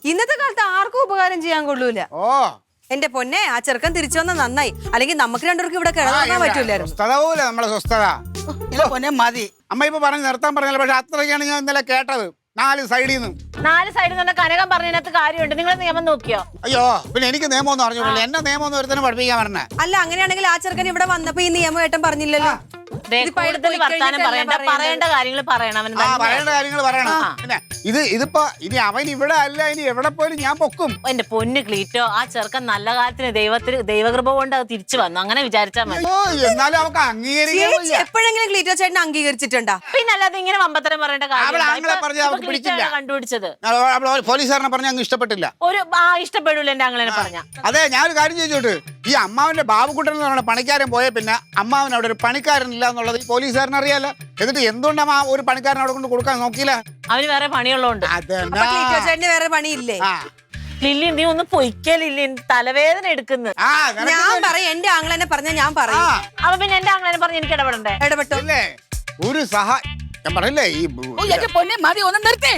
ഇന്നത്തെ കാലത്ത് ആർക്കും ഉപകാരം ചെയ്യാൻ കൊള്ളൂല. ഓ എന്റെ പൊന്നെ, ആ ചെറുക്കൻ തിരിച്ചു വന്ന നന്നായി. അല്ലെങ്കിൽ നമുക്ക് രണ്ടുപേർക്കും ഇവിടെ കിടക്കാൻ പറ്റൂലായിരുന്നു. സ്വസ്ഥത പോലെ നമ്മളെ സ്വസ്ഥത. ഇല്ല പൊന്നെ മതി. അമ്മ ഇപ്പൊ പറഞ്ഞ് നിർത്താൻ പറഞ്ഞല്ലോ, പക്ഷെ അത്രയ്ക്കാണ് ഞാൻ ഇന്നലെ കേട്ടത്. 4 സൈഡിൽ നിന്നും 4 സൈഡിൽ നിന്ന് കനകം പറഞ്ഞതിനകത്ത് കാര്യമുണ്ട്. നിങ്ങൾ നിയമം നോക്കിയോ? അയ്യോ, പിന്നെ എനിക്ക് നിയമമൊന്നും അറിഞ്ഞൂടല്ലോ. എന്നെ നിയമമൊന്നും ഒരുത്തന്നെ പഠിപ്പിക്കാൻ പറഞ്ഞേ. അല്ല, അങ്ങനെയാണെങ്കിൽ ആ ചെറുക്കൻ ഇവിടെ വന്നപ്പോ ഈ നിയമമായിട്ടും പറഞ്ഞില്ലല്ലോ. കൂടുതൽ വർത്താനം പറയേണ്ട കാര്യങ്ങൾ പറയണം. അവന് പറയേണ്ട കാര്യങ്ങൾ പറയണം. പിന്നെ ഇതിപ്പോ ഇനി അവൻ ഇവിടെ അല്ല, ഇനി എവിടെ പോലും ഞാൻ പൊക്കും. എന്റെ പൊന്ന് ക്ലീറ്റോ, ആ ചെറുക്കൻ നല്ല കാര്യത്തിന് ദൈവകൃപ കൊണ്ട് അത് തിരിച്ചു വന്നു. അങ്ങനെ വിചാരിച്ചാൽ മതി. എന്നാലും അവർക്ക് അംഗീകരിക്കാൻ ചേച്ചി എപ്പോഴെങ്കിലും ക്ലീറ്റോ ചേട്ടൻ അംഗീകരിച്ചിട്ടുണ്ടാ? പിന്നെ അല്ലാതെ ഇങ്ങനെ വമ്പത്തരം പറയേണ്ട പിടിച്ചില്ല. കണ്ടുപിടിച്ചത് പോലീസുകാരനെ പറഞ്ഞ അങ്ങ് ഇഷ്ടപ്പെട്ടില്ല. ഇഷ്ടപ്പെടൂല എന്റെ അങ്ങനെ പറഞ്ഞ. അതെ, ഞാനൊരു കാര്യം ചോദിച്ചോട്ട്, ഈ അമ്മാവന്റെ ബാബുക്കുട്ടൻ എന്ന് പറഞ്ഞ പണിക്കാരൻ പോയ പിന്നെ അമ്മാവൻ അവിടെ ഒരു പണിക്കാരനില്ല എന്നുള്ളത് ഈ പോലീസുകാരൻ അറിയാലോ. എന്നിട്ട് എന്തുകൊണ്ട് അമ്മ ഒരു പണിക്കാരൻ അവിടെ കൊണ്ട് കൊടുക്കാൻ നോക്കിയില്ല? അവന് വേറെ പണിയുള്ളതുകൊണ്ട്. ക്ലീറ്റോ ചേട്ടന് വേറെ പണിയില്ലേ? ലില്ലി, നീ ഒന്ന് പൊയ്ക്കേ ലില്ലി, തലവേദന എടുക്കുന്നു. ഞാൻ പറയും, എന്റെ ആങ്ങളെന്നെ പറഞ്ഞ ഞാൻ പറയും. അപ്പൊ പിന്നെ എന്റെ അങ്ങനെ പറഞ്ഞ് എനിക്ക് ഇടപെടണ്ടേ? ഇടപെട്ടോ ഒരു ഞാൻ പറയില്ലേ ഈ എന്റെ പൊന്നെ മതി, ഒന്ന് നിർത്തേ.